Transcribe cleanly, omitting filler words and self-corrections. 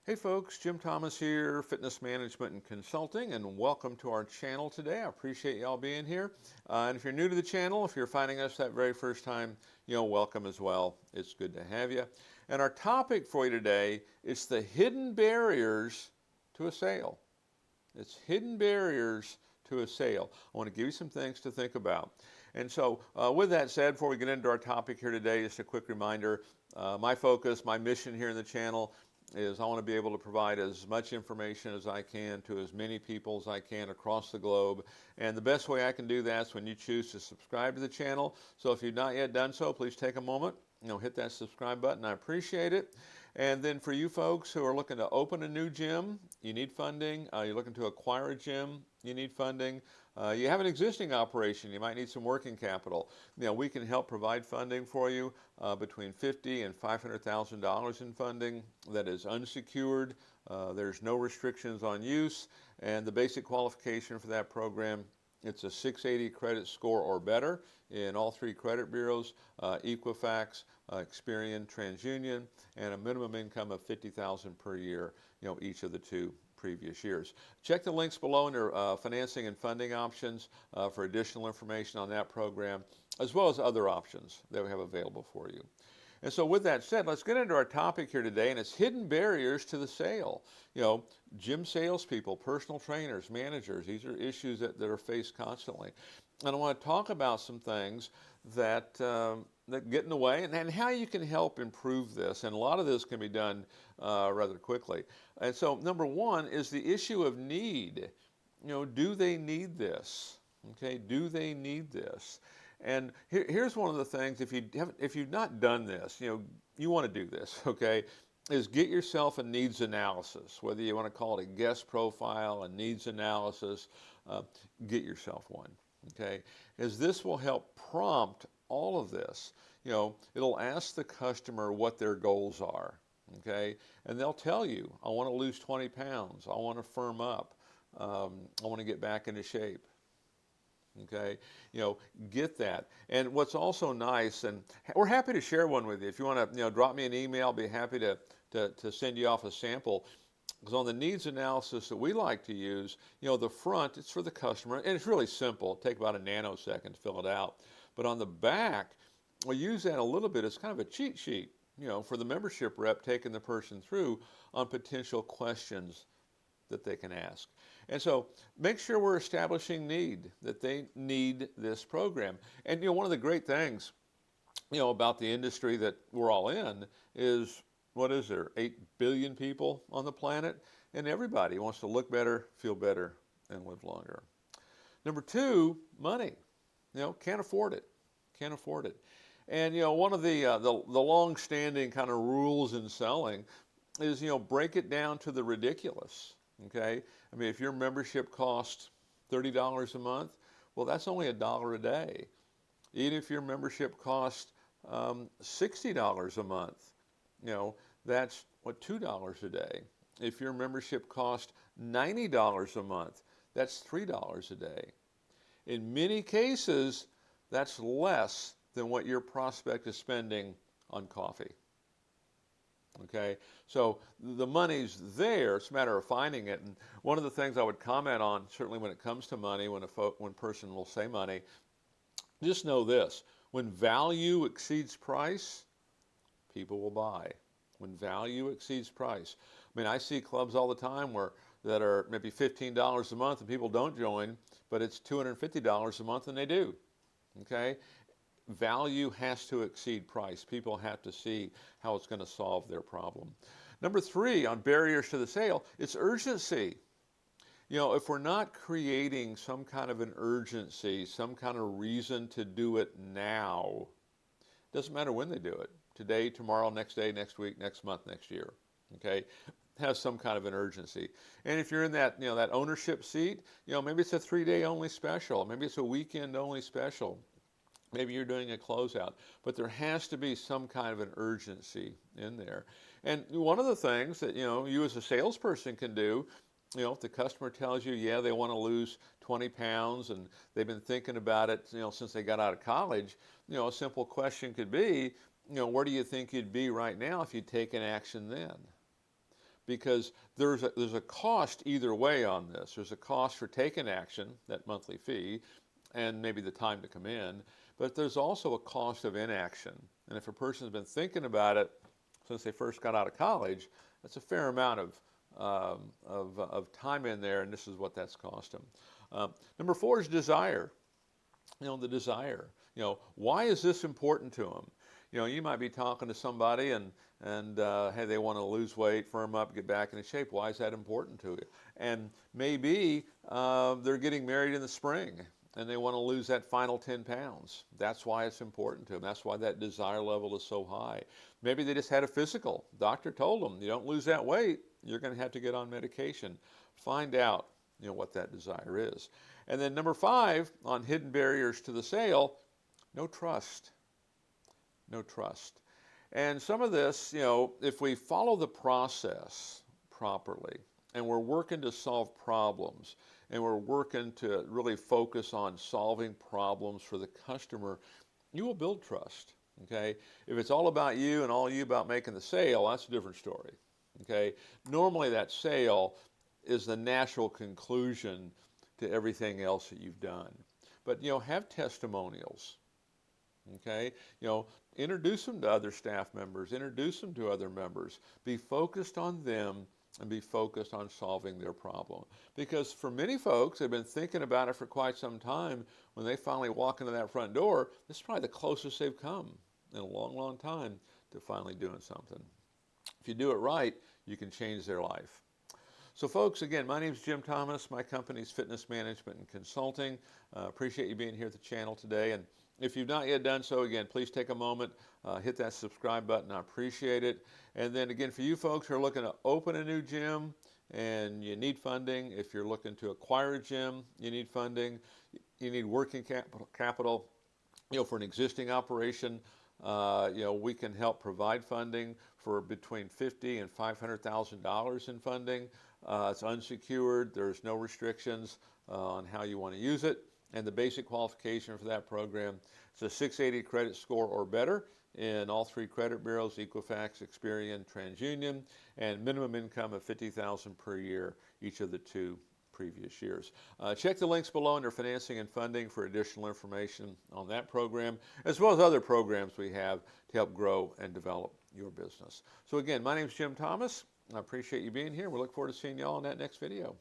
Hey folks, Jim Thomas here, Fitness Management and Consulting, and welcome to our channel today. I appreciate y'all being here. And if you're new to the channel, if you're finding us that very first time, welcome as well. It's good to have you. And our topic for you today is the hidden barriers to a sale. It's hidden barriers to a sale. I want to give you some things to think about. And so with that said, before we get into our topic here today, just a quick reminder, my focus, my mission here in the channel is I want to be able to provide as much information as I can to as many people as I can across the globe. And the best way I can do that is when you choose to subscribe to the channel. So if you've not yet done so, please take a moment, hit that subscribe button. I appreciate it. And then for you folks who are looking to open a new gym, you need funding. You're looking to acquire a gym, you need funding. You have an existing operation, you might need some working capital. We can help provide funding for you between $50,000 and $500,000 in funding that is unsecured. There's no restrictions on use, and the basic qualification for that program, it's a 680 credit score or better in all three credit bureaus, Equifax, Experian, TransUnion, and a minimum income of $50,000 per year, each of the two previous years. Check the links below under financing and funding options for additional information on that program, as well as other options that we have available for you. And so with that said, let's get into our topic here today, and it's hidden barriers to the sale. Gym salespeople, personal trainers, managers, these are issues that are faced constantly. And I want to talk about some things that get in the way and how you can help improve this. And a lot of this can be done rather quickly. And so number one is the issue of need. Do they need this? Okay, do they need this? And here's one of the things, if you've not done this, you want to do this, okay, is get yourself a needs analysis. Whether you want to call it a guest profile, a needs analysis, get yourself one, okay? As this will help prompt all of this. It'll ask the customer what their goals are, okay? And they'll tell you, I want to lose 20 pounds, I want to firm up, I want to get back into shape. Okay, get that. And what's also nice, and we're happy to share one with you. If you want to, drop me an email, I'll be happy to send you off a sample. Because on the needs analysis that we like to use, the front, it's for the customer, and it's really simple. It'll take about a nanosecond to fill it out. But on the back, we use that a little bit as kind of a cheat sheet, for the membership rep taking the person through on potential questions that they can ask. And so make sure we're establishing need, that they need this program. And one of the great things, about the industry that we're all in is, what is there, 8 billion people on the planet? And everybody wants to look better, feel better, and live longer. Number two, money. Can't afford it. Can't afford it. And one of the long-standing kind of rules in selling is, break it down to the ridiculous. Okay, I mean, if your membership costs $30 a month, well, that's only $1 a day. Even if your membership costs $60 a month, that's $2 a day. If your membership costs $90 a month, that's $3 a day. In many cases, that's less than what your prospect is spending on coffee. Okay, so the money's there. It's a matter of finding it. And one of the things I would comment on, certainly when it comes to money, when a person will say money, just know this: when value exceeds price, people will buy. When value exceeds price, I mean, I see clubs all the time that are maybe $15 a month and people don't join, but it's $250 a month and they do. Okay. Value has to exceed price. People have to see how it's going to solve their problem. Number three, on barriers to the sale, it's urgency. If we're not creating some kind of an urgency, some kind of reason to do it now, it doesn't matter when they do it. Today, tomorrow, next day, next week, next month, next year. Okay? Has some kind of an urgency. And if you're in that, that ownership seat, maybe it's a 3-day only special. Maybe it's a weekend only special. Maybe you're doing a closeout, but there has to be some kind of an urgency in there. And one of the things that, you as a salesperson can do, if the customer tells you, yeah, they want to lose 20 pounds and they've been thinking about it, since they got out of college, a simple question could be, where do you think you'd be right now if you'd taken action then? because there's a cost either way on this. There's a cost for taking action, that monthly fee, and maybe the time to come in, but there's also a cost of inaction. And if a person's been thinking about it since they first got out of college, that's a fair amount of time in there, and this is what that's cost them. Number 4 is desire. The desire. Why is this important to them? You might be talking to somebody and hey, they want to lose weight, firm up, get back into shape. Why is that important to you? And maybe they're getting married in the spring and they want to lose that final 10 pounds. That's why it's important to them. That's why that desire level is so high. Maybe they just had a physical. Doctor told them, you don't lose that weight, you're going to have to get on medication. Find out what that desire is. And then number 5, on hidden barriers to the sale, no trust. No trust. And some of this, if we follow the process properly and we're working to solve problems and we're working to really focus on solving problems for the customer, you will build trust. Okay? If it's all about you and all you about making the sale, that's a different story. Okay? Normally that sale is the natural conclusion to everything else that you've done. But, have testimonials. Okay? Introduce them to other staff members, introduce them to other members. Be focused on them and be focused on solving their problem. Because for many folks, they've been thinking about it for quite some time. When they finally walk into that front door, this is probably the closest they've come in a long, long time to finally doing something. If you do it right, you can change their life. So folks, again, my name is Jim Thomas. My company is Fitness Management and Consulting. Appreciate you being here at the channel today. And if you've not yet done so, again, please take a moment, hit that subscribe button. I appreciate it. And then again, for you folks who are looking to open a new gym and you need funding, if you're looking to acquire a gym, you need funding, you need working capital, for an existing operation, we can help provide funding for between $50,000 and $500,000 in funding. It's unsecured. There's no restrictions on how you want to use it. And the basic qualification for that program is a 680 credit score or better in all 3 credit bureaus, Equifax, Experian, TransUnion, and minimum income of $50,000 per year each of the 2 previous years. Check the links below under financing and funding for additional information on that program, as well as other programs we have to help grow and develop your business. So again, my name is Jim Thomas. I appreciate you being here. We look forward to seeing you all in that next video.